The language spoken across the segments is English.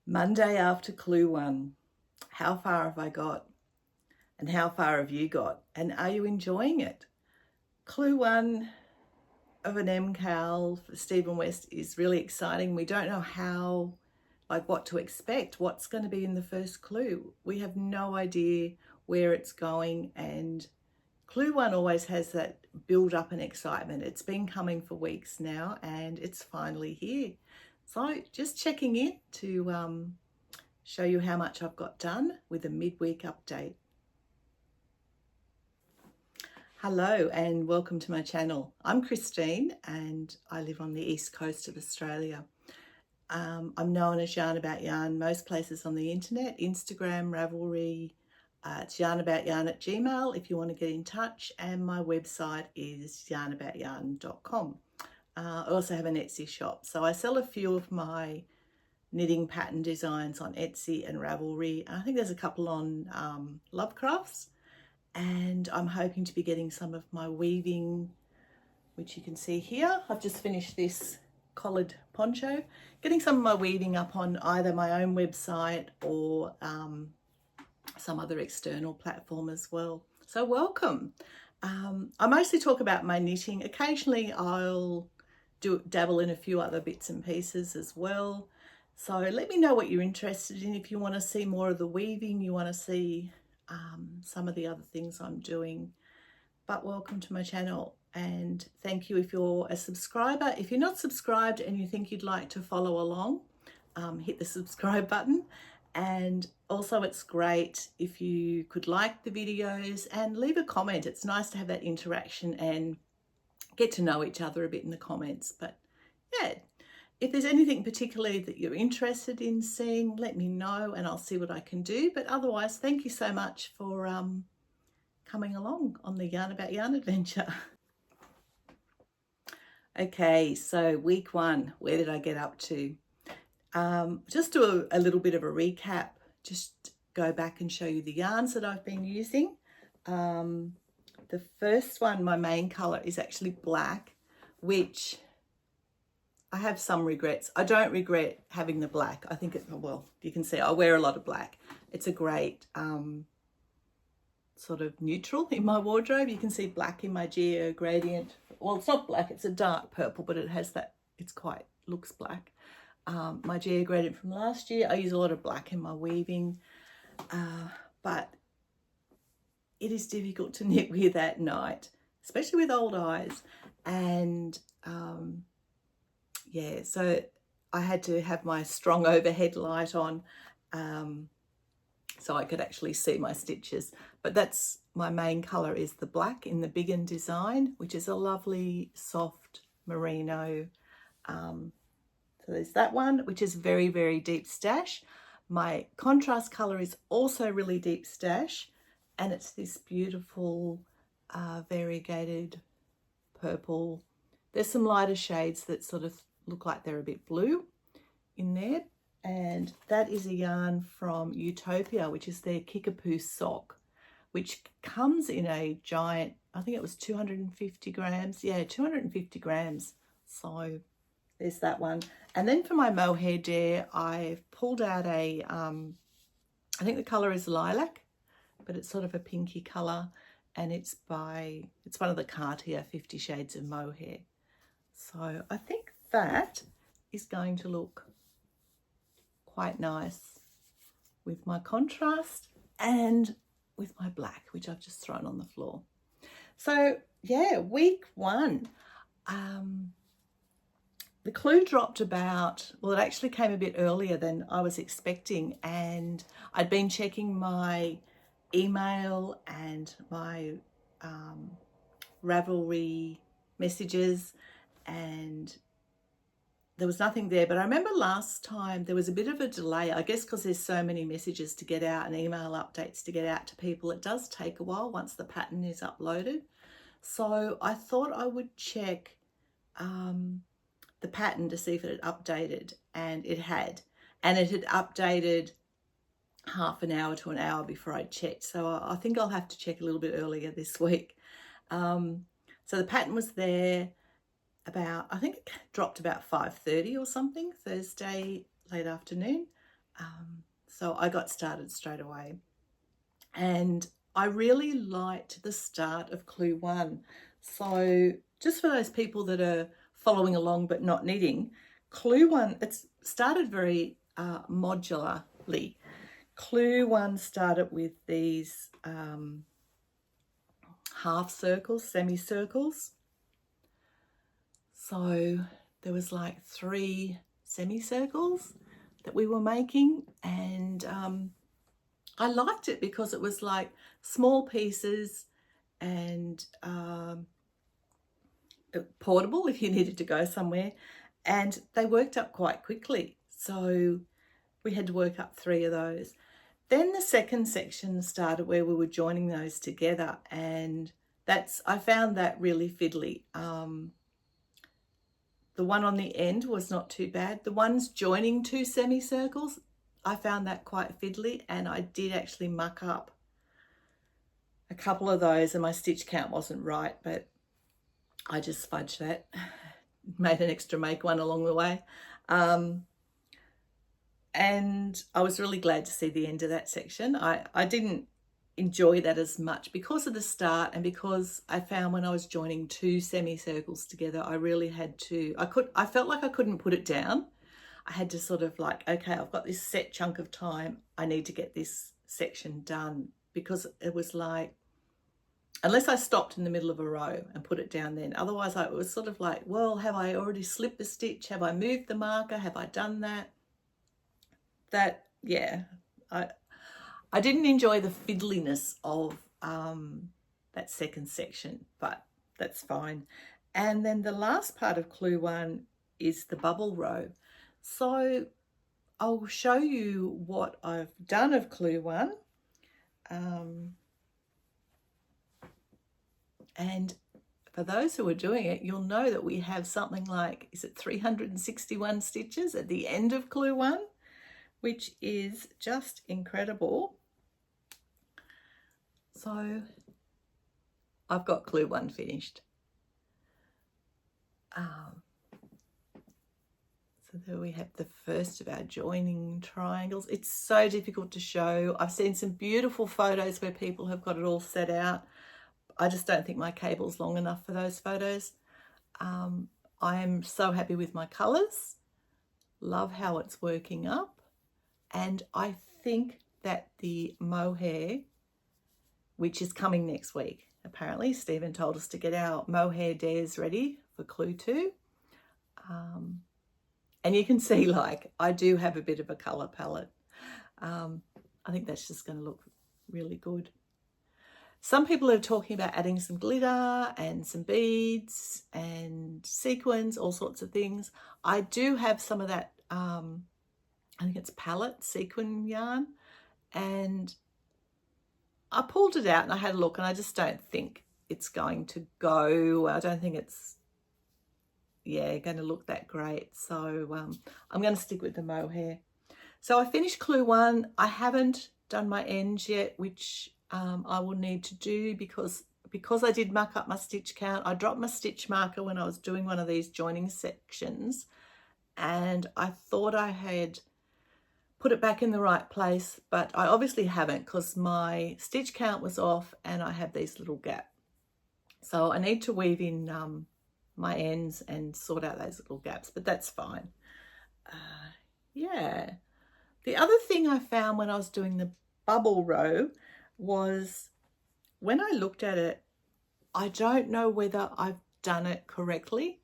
Monday after Clue 1. How far have I got? And how far have you got? And are you enjoying it? Clue 1 of an MKAL for Stephen West is really exciting. We don't know what to expect, what's going to be in the first clue. We have no idea where it's going, and Clue 1 always has that build up and excitement. It's been coming for weeks now and it's finally here. So just checking in to show you how much I've got done with a midweek update. Hello and welcome to my channel. I'm Christine and I live on the east coast of Australia. I'm known as Yarn About Yarn most places on the internet, Instagram, Ravelry, it's yarnaboutyarn@gmail if you want to get in touch, and my website is yarnaboutyarn.com. I also have an Etsy shop, so I sell a few of my knitting pattern designs on Etsy and Ravelry. I think there's a couple on Lovecrafts, and I'm hoping to be getting some of my weaving, which you can see here. I've just finished this collared poncho, getting some of my weaving up on either my own website or some other external platform as well. So welcome. I mostly talk about my knitting. Occasionally I'll dabble in a few other bits and pieces as well. So let me know what you're interested in. If you want to see more of the weaving, you want to see some of the other things I'm doing. But welcome to my channel, and thank you if you're a subscriber. If you're not subscribed and you think you'd like to follow along, hit the subscribe button. And also it's great if you could like the videos and leave a comment. It's nice to have that interaction and get to know each other a bit in the comments. But yeah, if there's anything particularly that you're interested in seeing, let me know and I'll see what I can do. But otherwise, thank you so much for coming along on the Yarn About Yarn adventure. Okay, so week 1, where did I get up to? Just do a little bit of a recap, just go back and show you the yarns that I've been using. The first one, my main colour, is actually black, which I have some regrets. I don't regret having the black. I think well, you can see I wear a lot of black. It's a great sort of neutral in my wardrobe. You can see black in my Geo gradient. Well, it's not black, it's a dark purple, but it has that, looks black. My Geo gradient from last year, I use a lot of black in my weaving, but it is difficult to knit with at night, especially with old eyes. And yeah, so I had to have my strong overhead light on so I could actually see my stitches. But that's my main colour, is the black in the Big and Design, which is a lovely soft merino. So there's that one, which is very, very deep stash. My contrast colour is also really deep stash, and it's this beautiful variegated purple. There's some lighter shades that sort of look like they're a bit blue in there. And that is a yarn from Utopia, which is their Kickapoo sock, which comes in a giant, I think it was 250 grams. Yeah, 250 grams. So there's that one. And then for my mohair dare, I've pulled out a, I think the colour is lilac, but it's sort of a pinky colour. And it's one of the Cartier 50 Shades of Mohair. So I think that is going to look quite nice with my contrast and with my black, which I've just thrown on the floor. So yeah, week 1. The clue dropped about, well, it actually came a bit earlier than I was expecting, and I'd been checking my email and my Ravelry messages, and there was nothing there. But I remember last time there was a bit of a delay, I guess because there's so many messages to get out and email updates to get out to people. It does take a while once the pattern is uploaded. So I thought I would check the pattern to see if it had updated, and it had. And it had updated half an hour to an hour before I checked. So I think I'll have to check a little bit earlier this week. So the pattern was there about, I think it dropped about 5:30 or something, Thursday late afternoon. So I got started straight away. And I really liked the start of Clue 1. So just for those people that are following along but not knitting, Clue 1, it's started very modularly. Clue 1 started with these half circles, semicircles. So there was like 3 semicircles that we were making, and I liked it because it was like small pieces and portable if you needed to go somewhere, and they worked up quite quickly. So we had to work up 3 of those. Then the second section started where we were joining those together, and I found that really fiddly. The one on the end was not too bad. The ones joining 2 semicircles, I found that quite fiddly, and I did actually muck up a couple of those, and my stitch count wasn't right, but I just fudged that, made an extra make one along the way. And I was really glad to see the end of that section. I didn't enjoy that as much because of the start, and because I found when I was joining 2 semicircles together, I really had to, I felt like I couldn't put it down. I had to sort of like, okay, I've got this set chunk of time, I need to get this section done, because it was like, unless I stopped in the middle of a row and put it down then, otherwise it was sort of like, well, have I already slipped the stitch? Have I moved the marker? Have I done that? Yeah, I didn't enjoy the fiddliness of that second section, but that's fine. And then the last part of Clue 1 is the bubble row. So I'll show you what I've done of Clue 1. And for those who are doing it, you'll know that we have something like, is it 361 stitches at the end of Clue 1, which is just incredible. So I've got Clue 1 finished. So there we have the first of our joining triangles. It's so difficult to show. I've seen some beautiful photos where people have got it all set out. I just don't think my cable's long enough for those photos. I am so happy with my colours. Love how it's working up. And I think that the mohair, which is coming next week, apparently Stephen told us to get our mohair dares ready for Clue 2. And you can see, like, I do have a bit of a colour palette. I think that's just going to look really good. Some people are talking about adding some glitter and some beads and sequins, all sorts of things. I do have some of that, I think it's palette sequin yarn, and I pulled it out and I had a look, and I just don't think it's going to go. I don't think it's, going to look that great. So I'm going to stick with the mohair. So I finished Clue 1. I haven't done my ends yet, which I will need to do because I did muck up my stitch count. I dropped my stitch marker when I was doing one of these joining sections, and I thought I had put it back in the right place, but I obviously haven't, because my stitch count was off and I have these little gaps. So I need to weave in my ends and sort out those little gaps, but that's fine. Yeah. The other thing I found when I was doing the bubble row was, when I looked at it, I don't know whether I've done it correctly.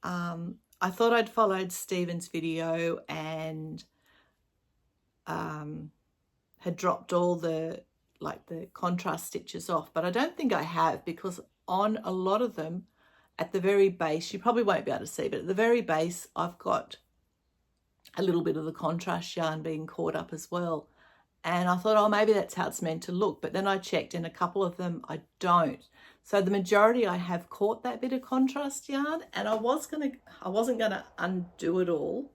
I thought I'd followed Stephen's video and had dropped all the contrast stitches off, but I don't think I have, because on a lot of them at the very base, you probably won't be able to see, but at the very base I've got a little bit of the contrast yarn being caught up as well. And I thought, oh, maybe that's how it's meant to look. But then I checked, and a couple of them I don't. So the majority I have caught that bit of contrast yarn, and I wasn't gonna undo it all,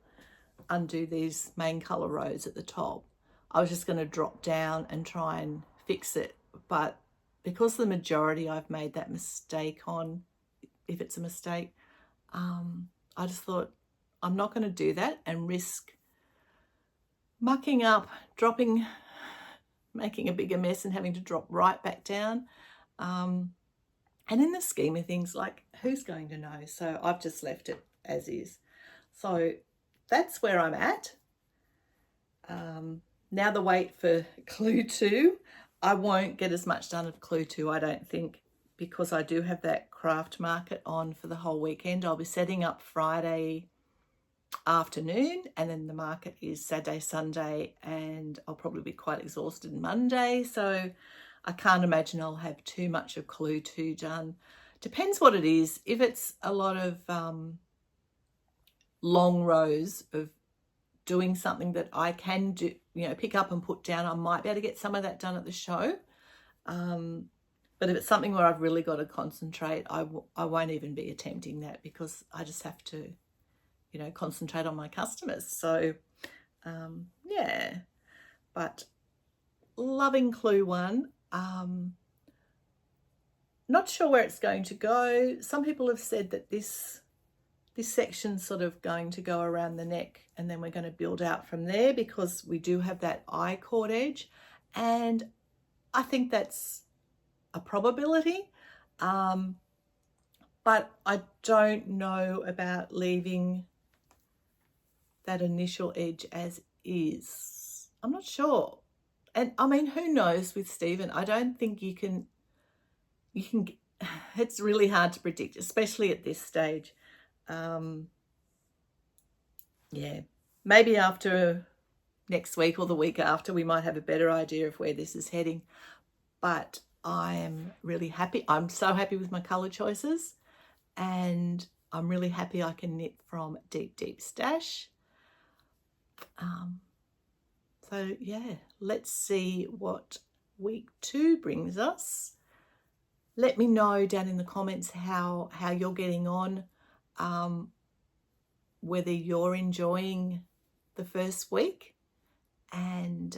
undo these main colour rows at the top. I was just gonna drop down and try and fix it. But because the majority I've made that mistake on, if it's a mistake, I just thought I'm not going to do that and risk mucking up, dropping, making a bigger mess and having to drop right back down. And in the scheme of things, like, who's going to know? So I've just left it as is. So that's where I'm at. Now the wait for Clue 2. I won't get as much done of Clue 2, I don't think, because I do have that craft market on for the whole weekend. I'll be setting up Friday afternoon, and then the market is Saturday, Sunday, and I'll probably be quite exhausted Monday. So I can't imagine I'll have too much of Clue 2 done. Depends what it is. If it's a lot of long rows of doing something that I can do, you know, pick up and put down, I might be able to get some of that done at the show. But if it's something where I've really got to concentrate, I won't even be attempting that, because I just have to, you know, concentrate on my customers. So yeah, but loving Clue 1. Not sure where it's going to go. Some people have said that this section's sort of going to go around the neck, and then we're going to build out from there, because we do have that I-cord edge, and I think that's a probability. But I don't know about leaving that initial edge as is. I'm not sure. And I mean, who knows with Stephen? I don't think you can, it's really hard to predict, especially at this stage. Yeah, maybe after next week or the week after, we might have a better idea of where this is heading. But I am really happy. I'm so happy with my colour choices, and I'm really happy I can knit from Deep Deep Stash. So yeah, let's see what week 2 brings us. Let me know down in the comments how you're getting on, whether you're enjoying the first week, and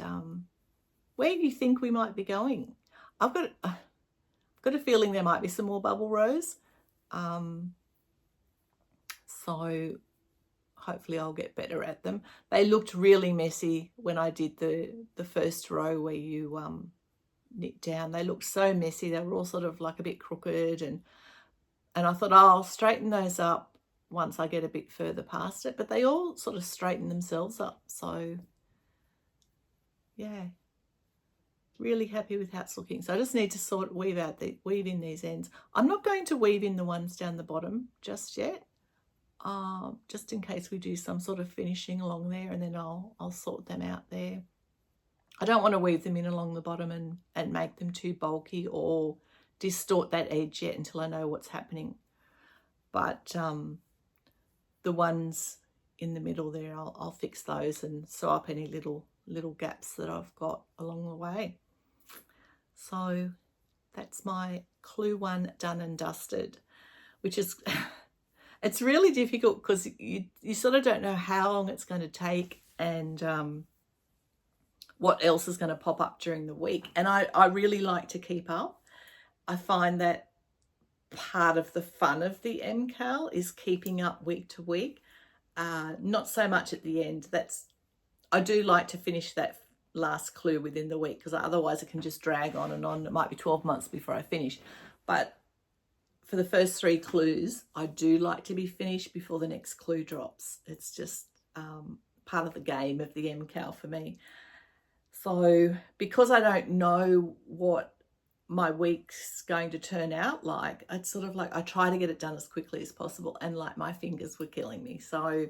where you think we might be going. I've got a feeling there might be some more bubble rows, so hopefully I'll get better at them. They looked really messy when I did the first row where you knit down. They looked so messy. They were all sort of like a bit crooked, and I thought, oh, I'll straighten those up once I get a bit further past it. But they all sort of straighten themselves up. So yeah, really happy with how it's looking. So I just need to weave in these ends. I'm not going to weave in the ones down the bottom just yet, just in case we do some sort of finishing along there, and then I'll sort them out there. I don't want to weave them in along the bottom and make them too bulky or distort that edge yet until I know what's happening. But the ones in the middle there, I'll fix those and sew up any little gaps that I've got along the way. So that's my Clue 1 done and dusted, which is it's really difficult because you sort of don't know how long it's going to take, and what else is going to pop up during the week. And I really like to keep up. I find that part of the fun of the MKAL is keeping up week to week. Not so much at the end. I do like to finish that last clue within the week, because otherwise it can just drag on and on. It might be 12 months before I finish. But for the first 3 clues, I do like to be finished before the next clue drops. It's just part of the game of the MKAL for me. So because I don't know what my week's going to turn out like, it's sort of like I try to get it done as quickly as possible, and like my fingers were killing me. So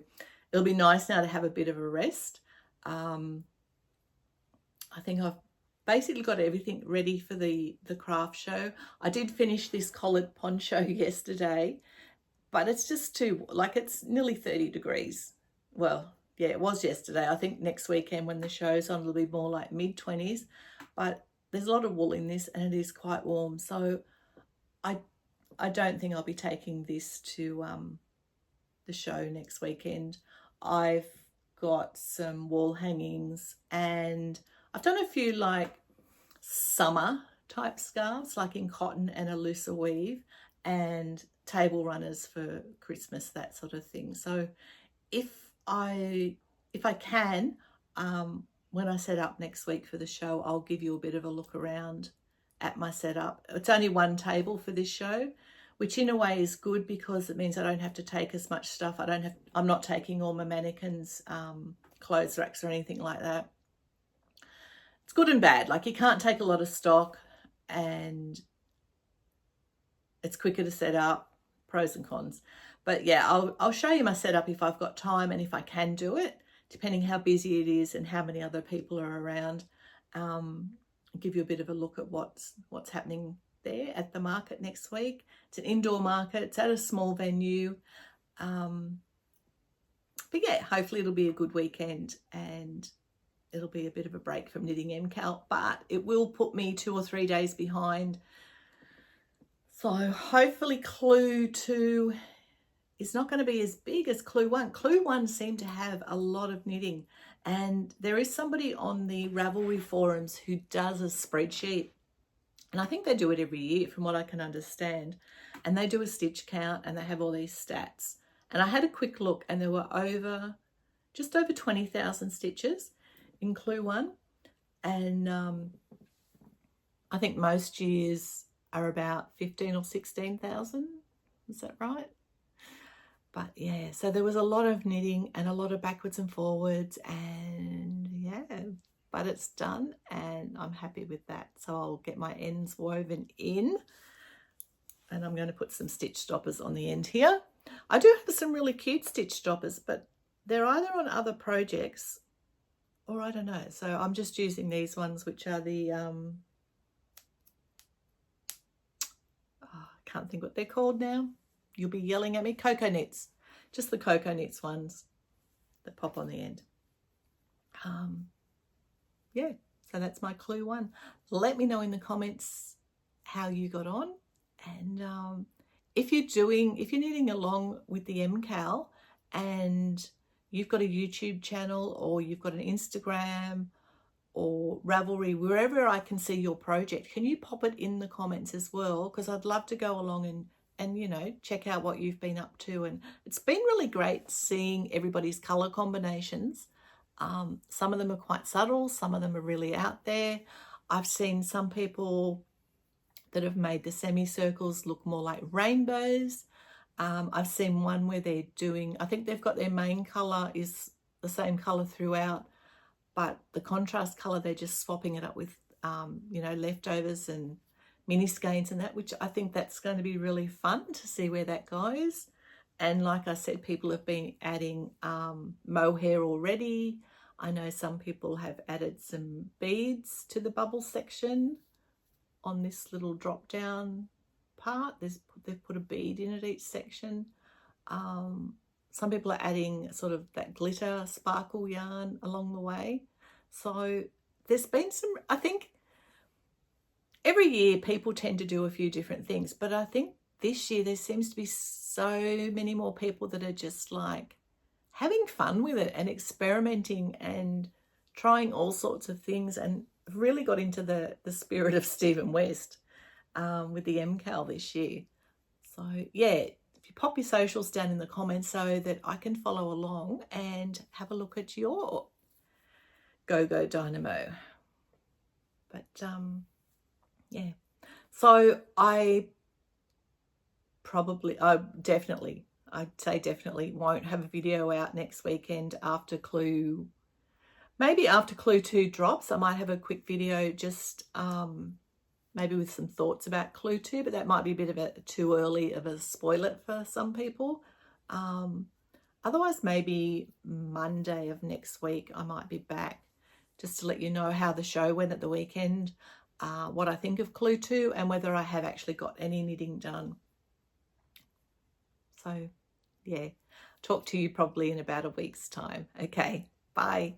it'll be nice now to have a bit of a rest. I think I've basically got everything ready for the craft show. I did finish this collared poncho yesterday, but it's just too, like, it's nearly 30 degrees. Well, yeah, it was yesterday. I think next weekend when the show's on, it'll be more like mid-20s, but there's a lot of wool in this and it is quite warm. So I don't think I'll be taking this to the show next weekend. I've got some wall hangings, and I've done a few like summer type scarves, like in cotton and a looser weave, and table runners for Christmas, that sort of thing. So if I can, when I set up next week for the show, I'll give you a bit of a look around at my setup. It's only one table for this show, which in a way is good because it means I don't have to take as much stuff. I'm not taking all my mannequins, clothes racks or anything like that. It's good and bad. Like, you can't take a lot of stock and it's quicker to set up, pros and cons. But yeah, I'll show you my setup if I've got time and if I can do it, depending how busy it is and how many other people are around. Give you a bit of a look at what's happening there at the market next week. It's an indoor market. It's at a small venue. But yeah, hopefully it'll be a good weekend and it'll be a bit of a break from knitting MKAL, but it will put me 2 or 3 days behind. So hopefully Clue 2 is not going to be as big as Clue 1. Clue 1 seemed to have a lot of knitting, and there is somebody on the Ravelry forums who does a spreadsheet, and I think they do it every year from what I can understand, and they do a stitch count and they have all these stats. And I had a quick look and there were just over 20,000 stitches in Clue 1, and I think most years are about 15 or 16,000. Is that right? But yeah, so there was a lot of knitting and a lot of backwards and forwards, and yeah, but it's done and I'm happy with that. So I'll get my ends woven in and I'm going to put some stitch stoppers on the end here. I do have some really cute stitch stoppers, but they're either on other projects or I don't know. So I'm just using these ones, which are the, I can't think what they're called now. You'll be yelling at me. Cocoa Knits. Just the Cocoa Knits ones that pop on the end. Yeah, so that's my Clue 1. Let me know in the comments how you got on. And if you're knitting along with the MKAL and you've got a YouTube channel or you've got an Instagram or Ravelry, wherever I can see your project, can you pop it in the comments as well? Because I'd love to go along and you know, check out what you've been up to. And it's been really great seeing everybody's color combinations. Some of them are quite subtle, some of them are really out there. I've seen some people that have made the semicircles look more like rainbows. I've seen one where they're doing, I think they've got their main color is the same color throughout, but the contrast color, they're just swapping it up with, you know, leftovers and mini skeins and that, which I think that's going to be really fun to see where that goes. And like I said, people have been adding mohair already. I know some people have added some beads to the bubble section on this little drop down part. They've put a bead in at each section. Some people are adding sort of that glitter sparkle yarn along the way. So there's been some, I think every year people tend to do a few different things, but I think this year there seems to be so many more people that are just like having fun with it and experimenting and trying all sorts of things, and really got into the spirit of Stephen West with the MKAL this year. So yeah, if you pop your socials down in the comments so that I can follow along and have a look at your Go Dynamo. But yeah, so I'd say definitely won't have a video out next weekend after Clue. Maybe after Clue 2 drops, I might have a quick video just maybe with some thoughts about Clue 2, but that might be a bit of a too early of a spoiler for some people. Otherwise, maybe Monday of next week, I might be back just to let you know how the show went at the weekend, what I think of Clue 2, and whether I have actually got any knitting done. So yeah, talk to you probably in about a week's time. Okay, bye.